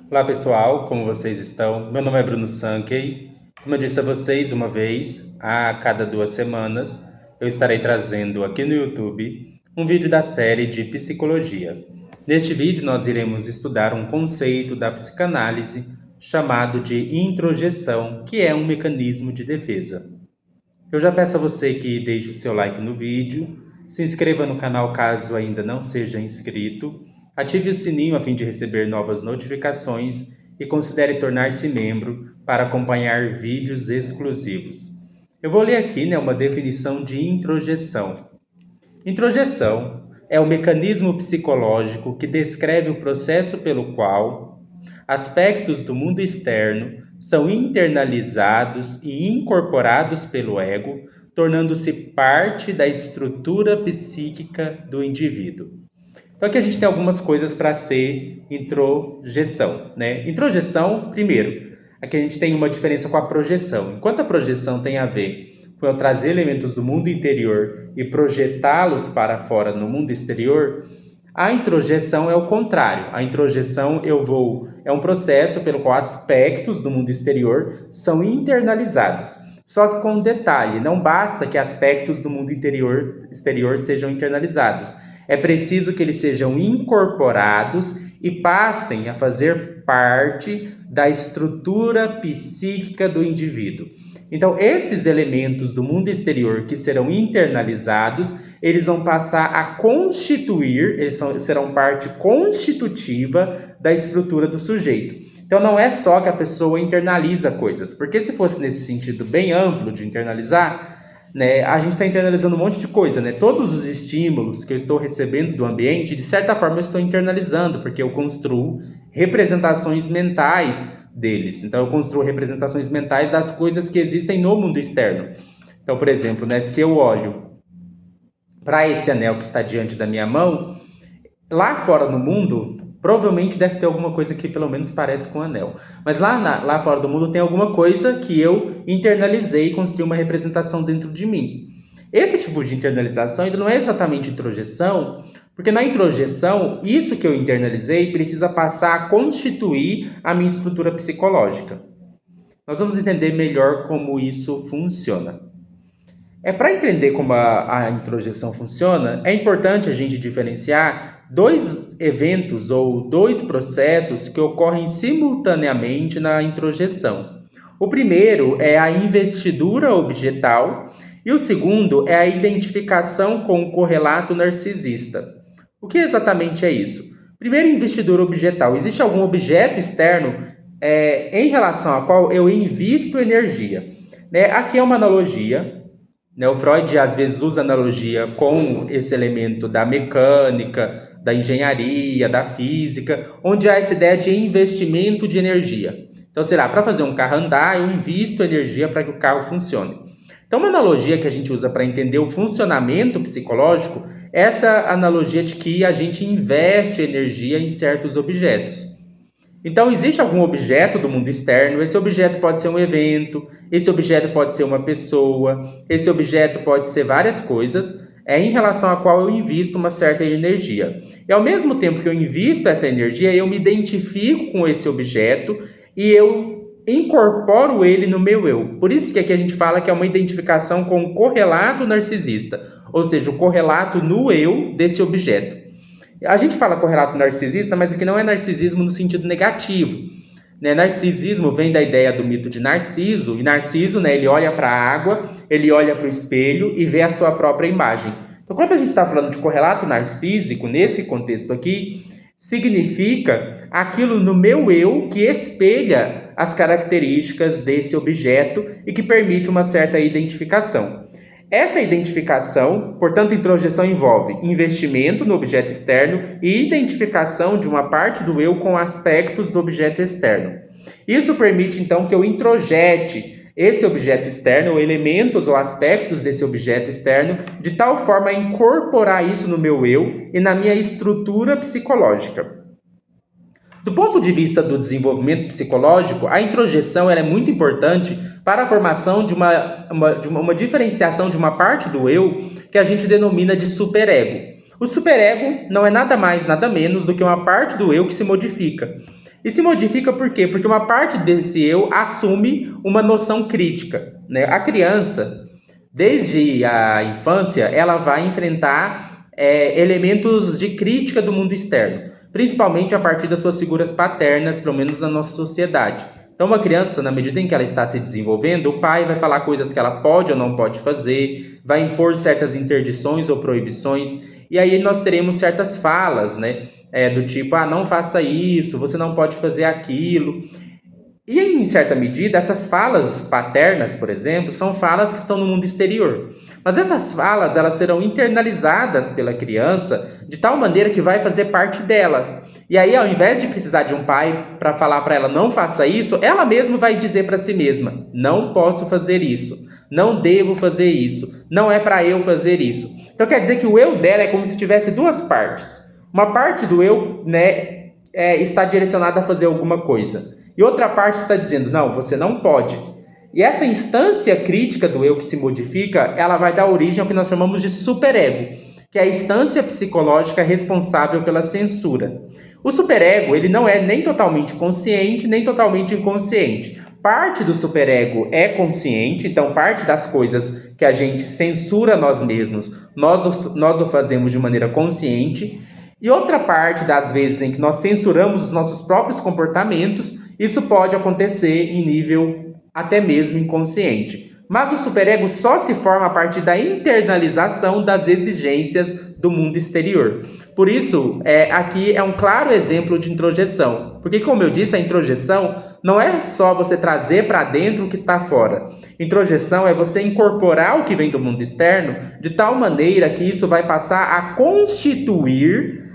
Olá pessoal, como vocês estão? Meu nome é Bruno Sankey. Como eu disse a vocês uma vez, a cada 2 semanas eu estarei trazendo aqui no YouTube um vídeo da série de psicologia. Neste vídeo nós iremos estudar um conceito da psicanálise chamado de introjeção, que é um mecanismo de defesa. Eu já peço a você que deixe o seu like no vídeo, se inscreva no canal caso ainda não seja inscrito, ative o sininho a fim de receber novas notificações e considere tornar-se membro para acompanhar vídeos exclusivos. Eu vou ler aqui uma definição de introjeção. Introjeção é o mecanismo psicológico que descreve o processo pelo qual aspectos do mundo externo são internalizados e incorporados pelo ego, tornando-se parte da estrutura psíquica do indivíduo. Então aqui a gente tem algumas coisas para ser introjeção, né? Introjeção, primeiro, aqui a gente tem uma diferença com a projeção. Enquanto a projeção tem a ver com eu trazer elementos do mundo interior e projetá-los para fora no mundo exterior, a introjeção é o contrário. A introjeção é um processo pelo qual aspectos do mundo exterior são internalizados. Só que com um detalhe, não basta que aspectos do mundo exterior sejam internalizados. É preciso que eles sejam incorporados e passem a fazer parte da estrutura psíquica do indivíduo. Então, esses elementos do mundo exterior que serão internalizados, eles vão passar a constituir, serão parte constitutiva da estrutura do sujeito. Então, não é só que a pessoa internaliza coisas, porque se fosse nesse sentido bem amplo de internalizar, né, a gente está internalizando um monte de coisa, né? Todos os estímulos que eu estou recebendo do ambiente, de certa forma eu estou internalizando, porque eu construo representações mentais deles. Então eu construo representações mentais das coisas que existem no mundo externo. Então, por exemplo, né, se eu olho para esse anel que está diante da minha mão, lá fora no mundo, provavelmente deve ter alguma coisa que pelo menos parece com um anel. Mas lá fora do mundo tem alguma coisa que eu internalizei e construí uma representação dentro de mim. Esse tipo de internalização ainda não é exatamente introjeção, porque na introjeção, isso que eu internalizei precisa passar a constituir a minha estrutura psicológica. Nós vamos entender melhor como isso funciona. Para entender como a introjeção funciona, é importante a gente diferenciar dois eventos ou dois processos que ocorrem simultaneamente na introjeção. O primeiro é a investidura objetal e o segundo é a identificação com o correlato narcisista. O que exatamente é isso? Primeiro, investidura objetal. Existe algum objeto externo em relação ao qual eu invisto energia. Aqui é uma analogia. O Freud às vezes usa analogia com esse elemento da mecânica, da engenharia, da física, onde há essa ideia de investimento de energia. Então, sei lá, para fazer um carro andar, eu invisto energia para que o carro funcione. Então, uma analogia que a gente usa para entender o funcionamento psicológico é essa analogia de que a gente investe energia em certos objetos. Então, existe algum objeto do mundo externo, esse objeto pode ser um evento, esse objeto pode ser uma pessoa, esse objeto pode ser várias coisas, em relação à qual eu invisto uma certa energia. E ao mesmo tempo que eu invisto essa energia, eu me identifico com esse objeto e eu incorporo ele no meu eu. Por isso que aqui a gente fala que é uma identificação com o correlato narcisista, ou seja, o correlato no eu desse objeto. A gente fala correlato narcisista, mas aqui não é narcisismo no sentido negativo. Narcisismo vem da ideia do mito de Narciso, e Narciso, ele olha para a água, ele olha para o espelho e vê a sua própria imagem. Então, quando a gente está falando de correlato narcísico, nesse contexto aqui, significa aquilo no meu eu que espelha as características desse objeto e que permite uma certa identificação. Essa identificação, portanto, introjeção envolve investimento no objeto externo e identificação de uma parte do eu com aspectos do objeto externo. Isso permite, então, que eu introjete esse objeto externo, ou elementos ou aspectos desse objeto externo, de tal forma a incorporar isso no meu eu e na minha estrutura psicológica. Do ponto de vista do desenvolvimento psicológico, a introjeção é muito importante para a formação de uma diferenciação de uma parte do eu que a gente denomina de superego. O superego não é nada mais, nada menos do que uma parte do eu que se modifica. E se modifica por quê? Porque uma parte desse eu assume uma noção crítica, né? A criança, desde a infância, ela vai enfrentar elementos de crítica do mundo externo, principalmente a partir das suas figuras paternas, pelo menos na nossa sociedade. Então, uma criança, na medida em que ela está se desenvolvendo, o pai vai falar coisas que ela pode ou não pode fazer, vai impor certas interdições ou proibições, e aí nós teremos certas falas, né? Do tipo, não faça isso, você não pode fazer aquilo. E em certa medida, essas falas paternas, por exemplo, são falas que estão no mundo exterior. Mas essas falas, elas serão internalizadas pela criança de tal maneira que vai fazer parte dela. E aí, ao invés de precisar de um pai para falar para ela não faça isso, ela mesma vai dizer para si mesma: não posso fazer isso, não devo fazer isso, não é para eu fazer isso. Então quer dizer que o eu dela é como se tivesse duas partes. Uma parte do eu, né, está direcionada a fazer alguma coisa. E outra parte está dizendo: não, você não pode. E essa instância crítica do eu que se modifica, ela vai dar origem ao que nós chamamos de superego, que é a instância psicológica responsável pela censura. O superego, ele não é nem totalmente consciente, nem totalmente inconsciente. Parte do superego é consciente, então parte das coisas que a gente censura nós mesmos, nós o fazemos de maneira consciente. E outra parte das vezes em que nós censuramos os nossos próprios comportamentos, isso pode acontecer em nível até mesmo inconsciente. Mas o superego só se forma a partir da internalização das exigências do mundo exterior. Por isso, aqui é um claro exemplo de introjeção. Porque, como eu disse, a introjeção não é só você trazer para dentro o que está fora. Introjeção é você incorporar o que vem do mundo externo de tal maneira que isso vai passar a constituir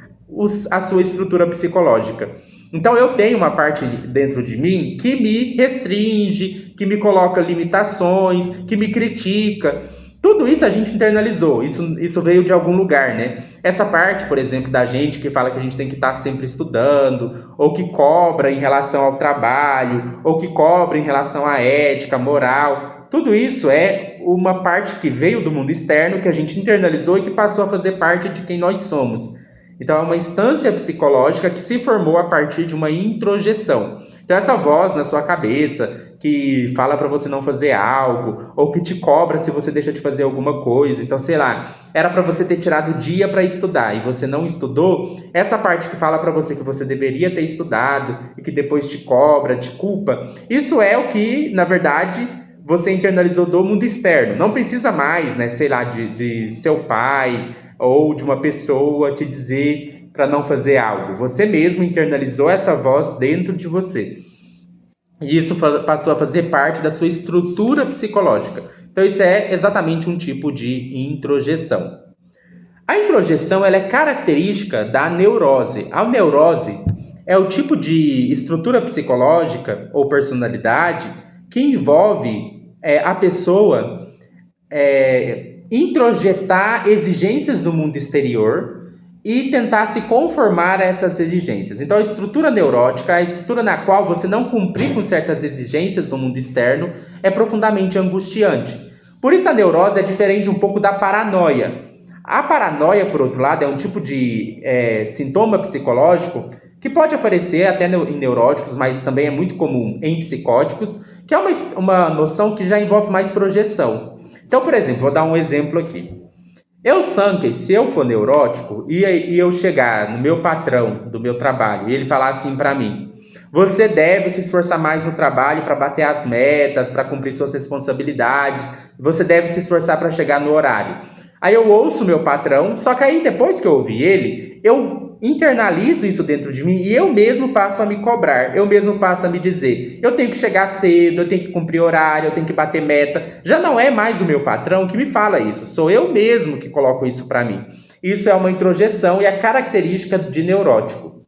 a sua estrutura psicológica. Então eu tenho uma parte dentro de mim que me restringe, que me coloca limitações, que me critica. Tudo isso a gente internalizou, isso veio de algum lugar, né? Essa parte, por exemplo, da gente que fala que a gente tem que estar sempre estudando, ou que cobra em relação ao trabalho, ou que cobra em relação à ética, moral, tudo isso é uma parte que veio do mundo externo, que a gente internalizou e que passou a fazer parte de quem nós somos. Então, é uma instância psicológica que se formou a partir de uma introjeção. Então, essa voz na sua cabeça que fala para você não fazer algo, ou que te cobra se você deixa de fazer alguma coisa. Então, sei lá, era para você ter tirado o dia para estudar e você não estudou. Essa parte que fala para você que você deveria ter estudado e que depois te cobra, te culpa. Isso é o que, na verdade, você internalizou do mundo externo. Não precisa mais, né, sei lá, de seu pai ou de uma pessoa te dizer para não fazer algo. Você mesmo internalizou essa voz dentro de você. E isso passou a fazer parte da sua estrutura psicológica. Então isso é exatamente um tipo de introjeção. A introjeção ela é característica da neurose. A neurose é o tipo de estrutura psicológica ou personalidade que envolve a pessoa introjetar exigências do mundo exterior e tentar se conformar a essas exigências. Então, a estrutura neurótica, a estrutura na qual você não cumprir com certas exigências do mundo externo, é profundamente angustiante. Por isso, a neurose é diferente um pouco da paranoia. A paranoia, por outro lado, é um tipo de sintoma psicológico que pode aparecer até em neuróticos, mas também é muito comum em psicóticos, que é uma noção que já envolve mais projeção. Então, por exemplo, vou dar um exemplo aqui. Eu, Sankey, se eu for neurótico e eu chegar no meu patrão do meu trabalho e ele falar assim para mim: você deve se esforçar mais no trabalho para bater as metas, para cumprir suas responsabilidades, você deve se esforçar para chegar no horário. Aí eu ouço o meu patrão, só que aí depois que eu ouvi ele, eu internalizo isso dentro de mim e eu mesmo passo a me cobrar, eu mesmo passo a me dizer: eu tenho que chegar cedo, eu tenho que cumprir horário, eu tenho que bater meta. Já não é mais o meu patrão que me fala isso, sou eu mesmo que coloco isso para mim. Isso é uma introjeção e é característica de neurótico.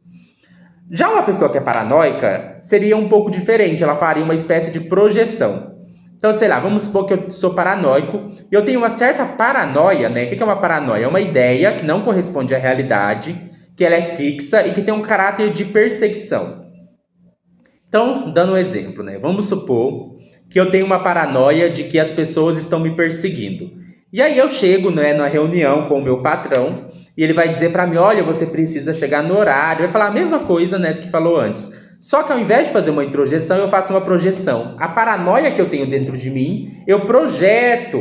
Já uma pessoa que é paranoica seria um pouco diferente, ela faria uma espécie de projeção. Então, sei lá, vamos supor que eu sou paranoico e eu tenho uma certa paranoia, né? O que é uma paranoia? É uma ideia que não corresponde à realidade, que ela é fixa e que tem um caráter de perseguição. Então, dando um exemplo, né? Vamos supor que eu tenho uma paranoia de que as pessoas estão me perseguindo. E aí eu chego, né, na reunião com o meu patrão e ele vai dizer para mim: olha, você precisa chegar no horário. Vai falar a mesma coisa, né, do que falou antes. Só que ao invés de fazer uma introjeção, eu faço uma projeção. A paranoia que eu tenho dentro de mim, eu projeto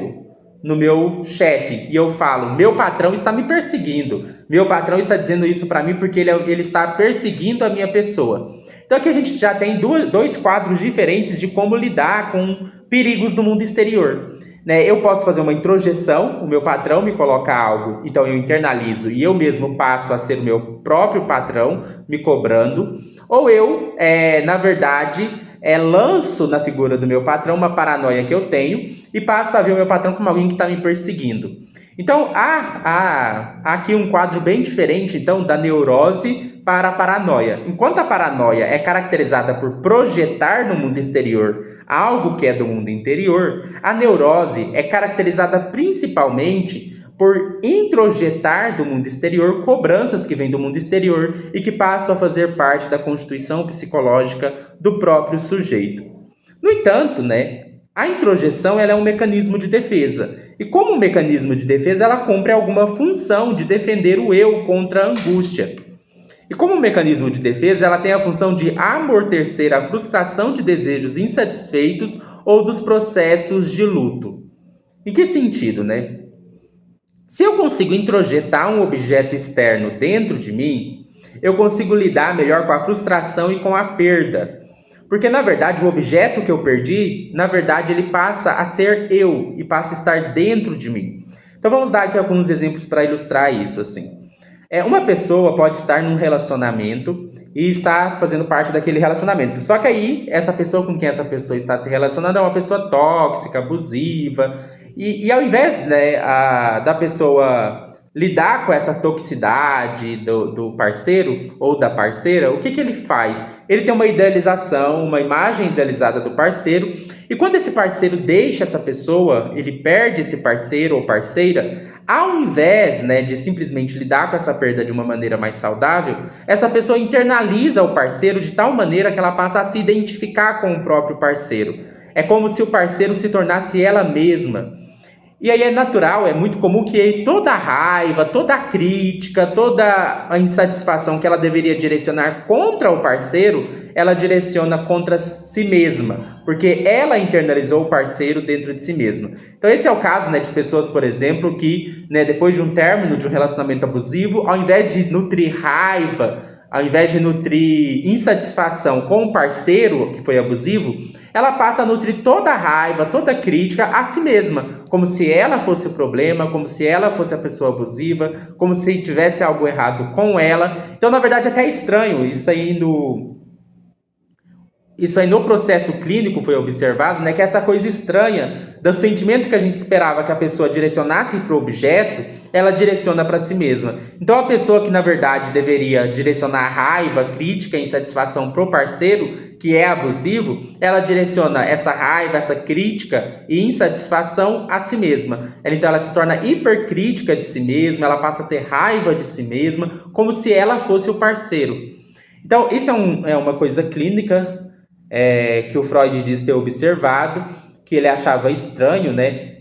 no meu chefe. E eu falo, meu patrão está me perseguindo. Meu patrão está dizendo isso para mim porque ele está perseguindo a minha pessoa. Então aqui a gente já tem dois quadros diferentes de como lidar com perigos do mundo exterior. Né? Eu posso fazer uma introjeção, o meu patrão me coloca algo, então eu internalizo e eu mesmo passo a ser o meu próprio patrão me cobrando. Ou eu, na verdade, lanço na figura do meu patrão uma paranoia que eu tenho e passo a ver o meu patrão como alguém que está me perseguindo. Então, há aqui um quadro bem diferente então, da neurose para a paranoia. Enquanto a paranoia é caracterizada por projetar no mundo exterior algo que é do mundo interior, a neurose é caracterizada principalmente por introjetar do mundo exterior cobranças que vêm do mundo exterior e que passam a fazer parte da constituição psicológica do próprio sujeito. No entanto, a introjeção ela é um mecanismo de defesa. E como um mecanismo de defesa, ela cumpre alguma função de defender o eu contra a angústia. E como um mecanismo de defesa, ela tem a função de amortecer a frustração de desejos insatisfeitos ou dos processos de luto. Em que sentido, Se eu consigo introjetar um objeto externo dentro de mim, eu consigo lidar melhor com a frustração e com a perda. Porque, na verdade, o objeto que eu perdi, na verdade, ele passa a ser eu e passa a estar dentro de mim. Então, vamos dar aqui alguns exemplos para ilustrar isso, assim. Uma pessoa pode estar num relacionamento e está fazendo parte daquele relacionamento. Só que aí, essa pessoa com quem essa pessoa está se relacionando é uma pessoa tóxica, abusiva. E ao invés da pessoa lidar com essa toxicidade do parceiro ou da parceira, o que ele faz? Ele tem uma idealização, uma imagem idealizada do parceiro, e quando esse parceiro deixa essa pessoa, ele perde esse parceiro ou parceira, ao invés de simplesmente lidar com essa perda de uma maneira mais saudável, essa pessoa internaliza o parceiro de tal maneira que ela passa a se identificar com o próprio parceiro. É como se o parceiro se tornasse ela mesma. E aí é natural, é muito comum que toda a raiva, toda a crítica, toda a insatisfação que ela deveria direcionar contra o parceiro, ela direciona contra si mesma, porque ela internalizou o parceiro dentro de si mesma. Então esse é o caso de pessoas, por exemplo, que depois de um término de um relacionamento abusivo, ao invés de nutrir raiva, ao invés de nutrir insatisfação com o parceiro que foi abusivo, ela passa a nutrir toda a raiva, toda a crítica a si mesma, como se ela fosse o problema, como se ela fosse a pessoa abusiva, como se tivesse algo errado com ela. Então, na verdade, até é estranho isso aí no processo clínico foi observado, que essa coisa estranha do sentimento que a gente esperava que a pessoa direcionasse para o objeto, ela direciona para si mesma. Então a pessoa que na verdade deveria direcionar raiva, crítica, insatisfação para o parceiro, que é abusivo, ela direciona essa raiva, essa crítica e insatisfação a si mesma. Então ela se torna hipercrítica de si mesma, ela passa a ter raiva de si mesma, como se ela fosse o parceiro. Então isso é uma coisa clínica, que o Freud diz ter observado, que ele achava estranho,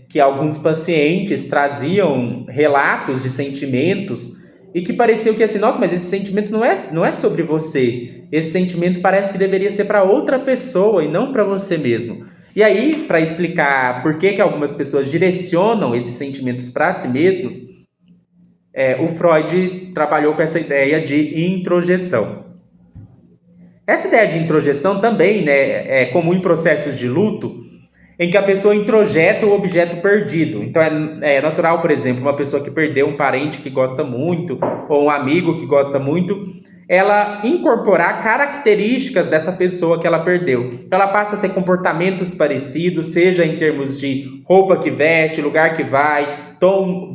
que alguns pacientes traziam relatos de sentimentos e que pareciam que assim, nossa, mas esse sentimento não é sobre você. Esse sentimento parece que deveria ser para outra pessoa e não para você mesmo. E aí, para explicar por que algumas pessoas direcionam esses sentimentos para si mesmos, o Freud trabalhou com essa ideia de introjeção. Essa ideia de introjeção também é comum em processos de luto, em que a pessoa introjeta o objeto perdido. Então é natural, por exemplo, uma pessoa que perdeu um parente que gosta muito, ou um amigo que gosta muito, ela incorporar características dessa pessoa que ela perdeu. Então ela passa a ter comportamentos parecidos, seja em termos de roupa que veste, lugar que vai, tom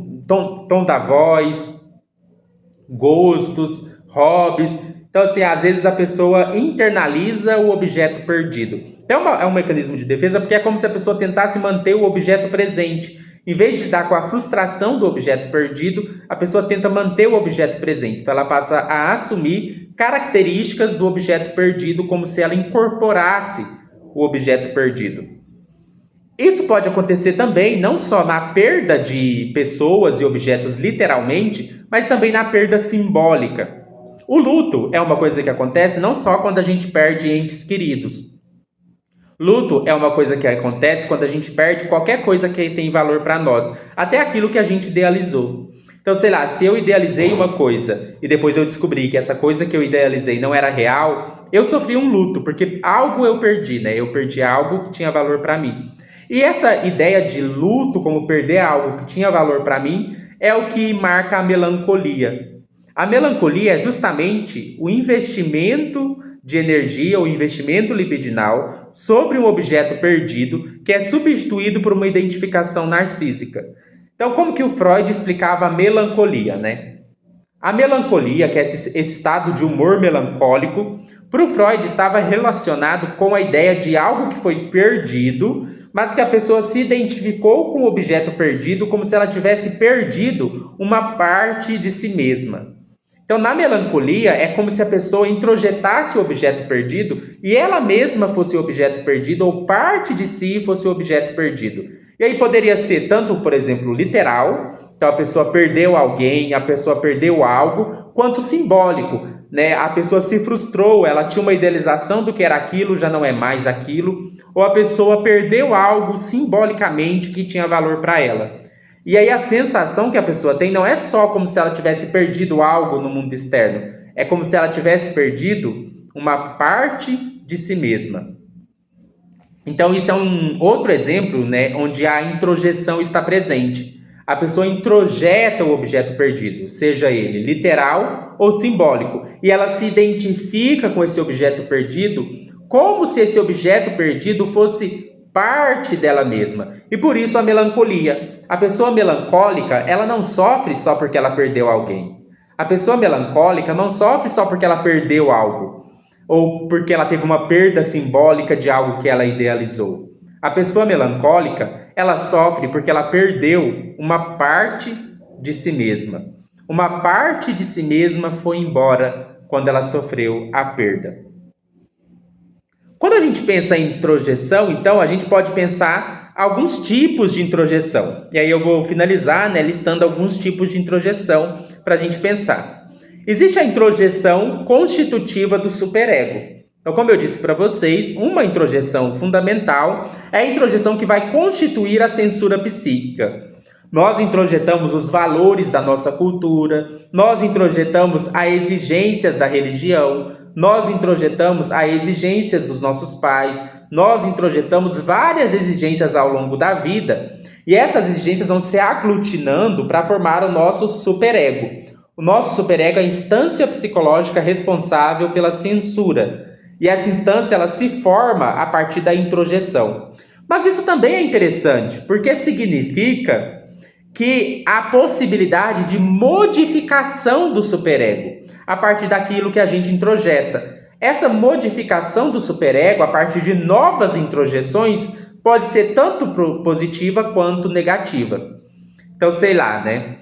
da voz, gostos, hobbies. Então, assim, às vezes a pessoa internaliza o objeto perdido. Então, é um mecanismo de defesa porque é como se a pessoa tentasse manter o objeto presente. Em vez de lidar com a frustração do objeto perdido, a pessoa tenta manter o objeto presente. Então, ela passa a assumir características do objeto perdido como se ela incorporasse o objeto perdido. Isso pode acontecer também não só na perda de pessoas e objetos literalmente, mas também na perda simbólica. O luto é uma coisa que acontece não só quando a gente perde entes queridos. Luto é uma coisa que acontece quando a gente perde qualquer coisa que tem valor para nós, até aquilo que a gente idealizou. Então, sei lá, se eu idealizei uma coisa e depois eu descobri que essa coisa que eu idealizei não era real, eu sofri um luto, porque algo eu perdi, né? Eu perdi algo que tinha valor para mim. E essa ideia de luto, como perder algo que tinha valor para mim, é o que marca a melancolia. A melancolia é justamente o investimento de energia, o investimento libidinal sobre um objeto perdido que é substituído por uma identificação narcísica. Então, como que o Freud explicava a melancolia, né? A melancolia, que é esse estado de humor melancólico, para o Freud estava relacionado com a ideia de algo que foi perdido, mas que a pessoa se identificou com o objeto perdido como se ela tivesse perdido uma parte de si mesma. Então, na melancolia, é como se a pessoa introjetasse o objeto perdido e ela mesma fosse o objeto perdido ou parte de si fosse o objeto perdido. E aí poderia ser tanto, por exemplo, literal, então a pessoa perdeu alguém, a pessoa perdeu algo, quanto simbólico, né? A pessoa se frustrou, ela tinha uma idealização do que era aquilo, já não é mais aquilo, ou a pessoa perdeu algo simbolicamente que tinha valor para ela. E aí a sensação que a pessoa tem não é só como se ela tivesse perdido algo no mundo externo, é como se ela tivesse perdido uma parte de si mesma. Então isso é um outro exemplo, né, onde a introjeção está presente. A pessoa introjeta o objeto perdido, seja ele literal ou simbólico, e ela se identifica com esse objeto perdido como se esse objeto perdido fosse parte dela mesma. E por isso a melancolia. A pessoa melancólica, ela não sofre só porque ela perdeu alguém. A pessoa melancólica não sofre só porque ela perdeu algo, ou porque ela teve uma perda simbólica de algo que ela idealizou. A pessoa melancólica, ela sofre porque ela perdeu uma parte de si mesma. Uma parte de si mesma foi embora quando ela sofreu a perda. Quando a gente pensa em introjeção, então, a gente pode pensar alguns tipos de introjeção. E aí eu vou finalizar, né, listando alguns tipos de introjeção para a gente pensar. Existe a introjeção constitutiva do superego. Então, como eu disse para vocês, uma introjeção fundamental é a introjeção que vai constituir a censura psíquica. Nós introjetamos os valores da nossa cultura, nós introjetamos as exigências da religião, nós introjetamos as exigências dos nossos pais, nós introjetamos várias exigências ao longo da vida, e essas exigências vão se aglutinando para formar o nosso superego. O nosso superego é a instância psicológica responsável pela censura, e essa instância ela se forma a partir da introjeção. Mas isso também é interessante, porque significa que há possibilidade de modificação do superego a partir daquilo que a gente introjeta. Essa modificação do superego a partir de novas introjeções pode ser tanto positiva quanto negativa. Então, sei lá, né?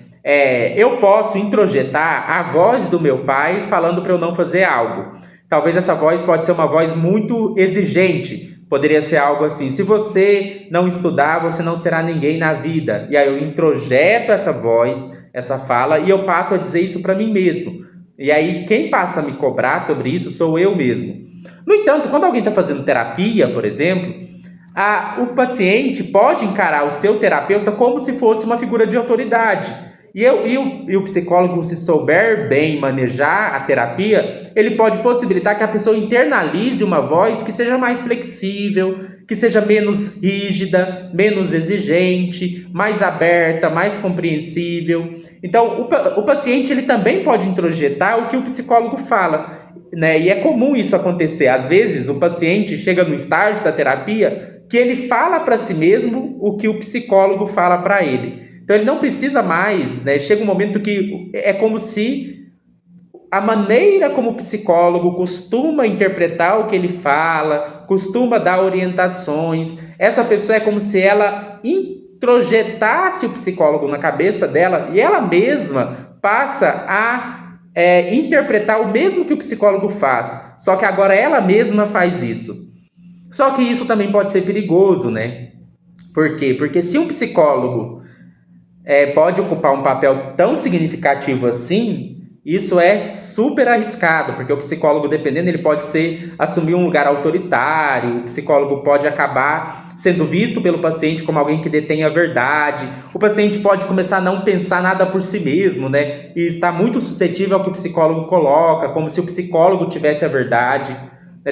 Eu posso introjetar a voz do meu pai falando para eu não fazer algo. Talvez essa voz pode ser uma voz muito exigente. Poderia ser algo assim: se você não estudar, você não será ninguém na vida. E aí eu introjeto essa voz, essa fala, e eu passo a dizer isso para mim mesmo. E aí quem passa a me cobrar sobre isso sou eu mesmo. No entanto, quando alguém está fazendo terapia, por exemplo, o paciente pode encarar o seu terapeuta como se fosse uma figura de autoridade. E o psicólogo, se souber bem manejar a terapia, ele pode possibilitar que a pessoa internalize uma voz que seja mais flexível, que seja menos rígida, menos exigente, mais aberta, mais compreensível. Então, o paciente ele também pode introjetar o que o psicólogo fala, né? E é comum isso acontecer. Às vezes, o paciente chega no estágio da terapia que ele fala para si mesmo o que o psicólogo fala para ele. Então ele não precisa mais, né? Chega um momento que é como se a maneira como o psicólogo costuma interpretar o que ele fala, costuma dar orientações, essa pessoa é como se ela introjetasse o psicólogo na cabeça dela e ela mesma passa a interpretar o mesmo que o psicólogo faz, só que agora ela mesma faz isso. Só que isso também pode ser perigoso, né? Por quê? Porque se um psicólogo pode ocupar um papel tão significativo assim, Isso é super arriscado, porque o psicólogo, dependendo, ele pode assumir um lugar autoritário, o psicólogo pode acabar sendo visto pelo paciente como alguém que detém a verdade, o paciente pode começar a não pensar nada por si mesmo, né? E está muito suscetível ao que o psicólogo coloca, como se o psicólogo tivesse a verdade.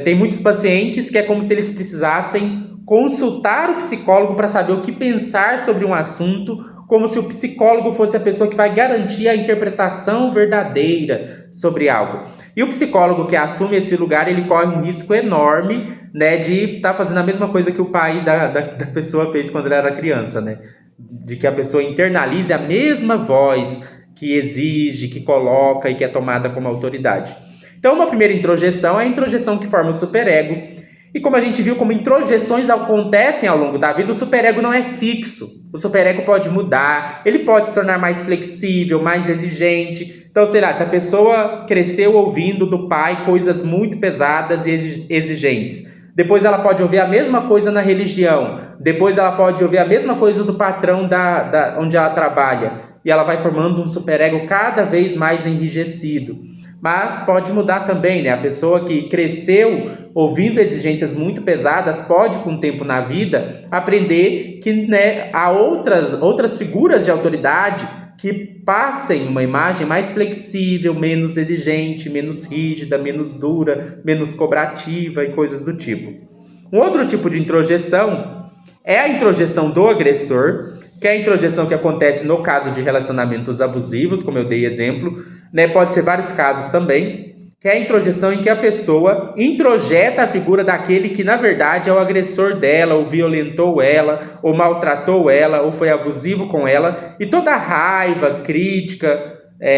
Tem muitos pacientes que é como se eles precisassem consultar o psicólogo para saber o que pensar sobre um assunto, como se o psicólogo fosse a pessoa que vai garantir a interpretação verdadeira sobre algo. E o psicólogo que assume esse lugar, ele corre um risco enorme, né, de estar fazendo a mesma coisa que o pai da pessoa fez quando ele era criança, né? De que a pessoa internalize a mesma voz que exige, que coloca e que é tomada como autoridade. Então, uma primeira introjeção é a introjeção que forma o superego. E como a gente viu, como introjeções acontecem ao longo da vida, o superego não é fixo. O superego pode mudar, ele pode se tornar mais flexível, mais exigente. Então, sei lá, se a pessoa cresceu ouvindo do pai coisas muito pesadas e exigentes, depois ela pode ouvir a mesma coisa na religião, depois ela pode ouvir a mesma coisa do patrão onde ela trabalha, e ela vai formando um superego cada vez mais enrijecido. Mas pode mudar também, né? A pessoa que cresceu ouvindo exigências muito pesadas pode, com o tempo na vida, aprender que, né, há outras figuras de autoridade que passem uma imagem mais flexível, menos exigente, menos rígida, menos dura, menos cobrativa e coisas do tipo. Um outro tipo de introjeção é a introjeção do agressor, que é a introjeção que acontece no caso de relacionamentos abusivos, como eu dei exemplo, né? Pode ser vários casos também, que é a introjeção em que a pessoa introjeta a figura daquele que, na verdade, é o agressor dela, ou violentou ela, ou maltratou ela, ou foi abusivo com ela, e toda a raiva, crítica,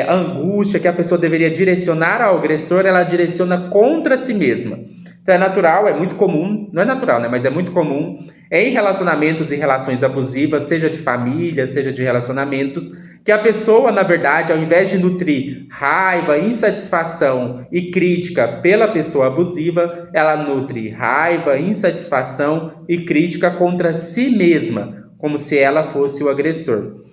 angústia que a pessoa deveria direcionar ao agressor, ela direciona contra si mesma. Então é natural, é muito comum, não é natural, né? Mas é muito comum em relacionamentos e relações abusivas, seja de família, seja de relacionamentos, que a pessoa, na verdade, ao invés de nutrir raiva, insatisfação e crítica pela pessoa abusiva, ela nutre raiva, insatisfação e crítica contra si mesma, como se ela fosse o agressor.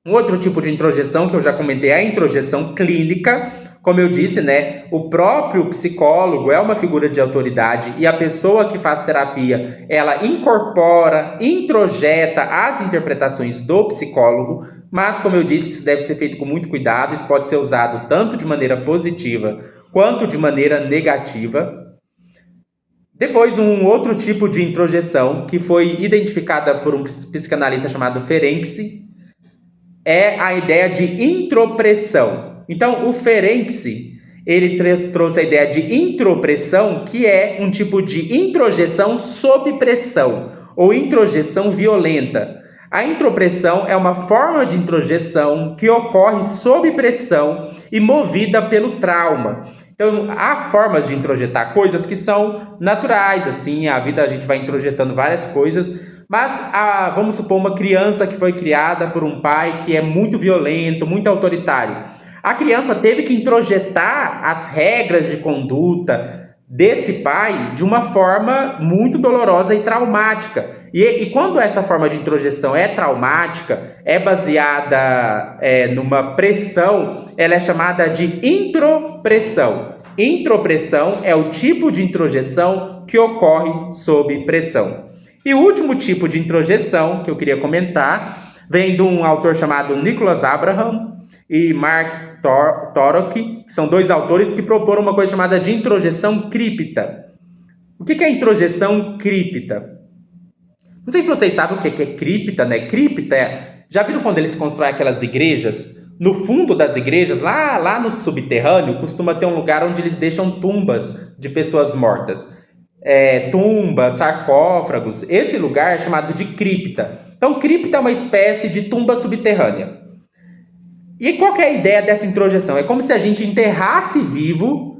Um outro tipo de introjeção que eu já comentei é a introjeção clínica. Como eu disse, né, o próprio psicólogo é uma figura de autoridade e a pessoa que faz terapia, ela incorpora, introjeta as interpretações do psicólogo, mas, como eu disse, isso deve ser feito com muito cuidado, isso pode ser usado tanto de maneira positiva quanto de maneira negativa. Depois, um outro tipo de introjeção que foi identificada por um psicanalista chamado Ferenczi é a ideia de intropressão. Então, o Ferenczi, ele trouxe a ideia de intropressão, que é um tipo de introjeção sob pressão, ou introjeção violenta. A intropressão é uma forma de introjeção que ocorre sob pressão e movida pelo trauma. Então, há formas de introjetar coisas que são naturais, assim, a vida a gente vai introjetando várias coisas, mas vamos supor uma criança que foi criada por um pai que é muito violento, muito autoritário. A criança teve que introjetar as regras de conduta desse pai de uma forma muito dolorosa e traumática. E quando essa forma de introjeção é traumática, é baseada numa pressão, ela é chamada de intropressão. Intropressão é o tipo de introjeção que ocorre sob pressão. E o último tipo de introjeção que eu queria comentar vem de um autor chamado Nicholas Abraham e Mark Torok, que são dois autores que proporam uma coisa chamada de introjeção crípta. O que é introjeção crípta? Não sei se vocês sabem o que é crípta, né? Crípta já viram quando eles constroem aquelas igrejas? No fundo das igrejas, lá no subterrâneo, costuma ter um lugar onde eles deixam tumbas de pessoas mortas. Tumbas, sarcófagos. Esse lugar é chamado de cripta. Então, cripta é uma espécie de tumba subterrânea. E qual que é a ideia dessa introjeção? É como se a gente enterrasse vivo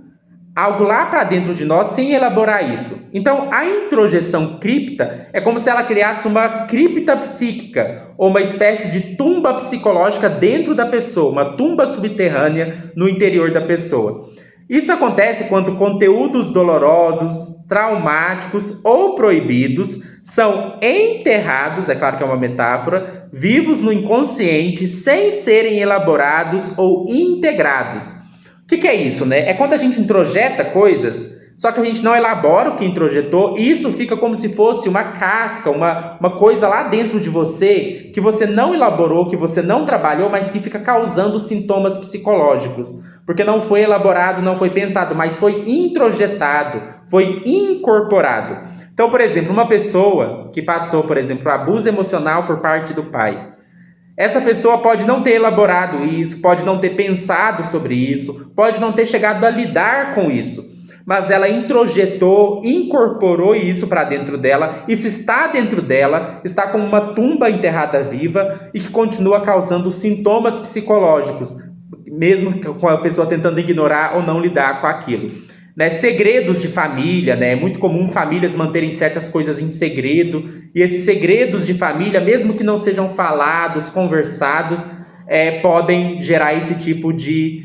algo lá para dentro de nós sem elaborar isso. Então, a introjeção cripta é como se ela criasse uma cripta psíquica, ou uma espécie de tumba psicológica dentro da pessoa, uma tumba subterrânea no interior da pessoa. Isso acontece quando conteúdos dolorosos, traumáticos ou proibidos são enterrados, é claro que é uma metáfora, vivos no inconsciente sem serem elaborados ou integrados. que é isso, né? É quando a gente introjeta coisas, só que a gente não elabora o que introjetou, e isso fica como se fosse uma casca, uma coisa lá dentro de você, que você não elaborou, que você não trabalhou, mas que fica causando sintomas psicológicos. Porque não foi elaborado, não foi pensado, mas foi introjetado, foi incorporado. Então, por exemplo, uma pessoa que passou, por exemplo, abuso emocional por parte do pai. Essa pessoa pode não ter elaborado isso, pode não ter pensado sobre isso, pode não ter chegado a lidar com isso, mas ela introjetou, incorporou isso para dentro dela, isso está dentro dela, está como uma tumba enterrada viva e que continua causando sintomas psicológicos, mesmo com a pessoa tentando ignorar ou não lidar com aquilo. Né, segredos de família, né? É muito comum famílias manterem certas coisas em segredo, e esses segredos de família, mesmo que não sejam falados, conversados, podem gerar esse tipo de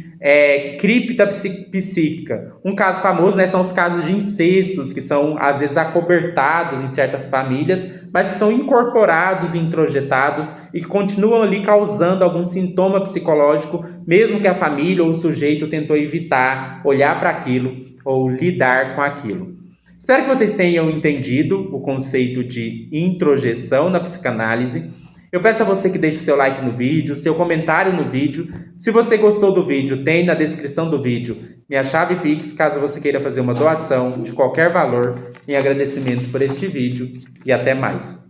cripta psíquica. Um caso famoso, né, são os casos de incestos, que são às vezes acobertados em certas famílias, mas que são incorporados e introjetados e que continuam ali causando algum sintoma psicológico, mesmo que a família ou o sujeito tentou evitar olhar para aquilo ou lidar com aquilo. Espero que vocês tenham entendido o conceito de introjeção na psicanálise. Eu peço a você que deixe o seu like no vídeo, seu comentário no vídeo. Se você gostou do vídeo, tem na descrição do vídeo minha chave Pix, caso você queira fazer uma doação de qualquer valor em agradecimento por este vídeo. E até mais.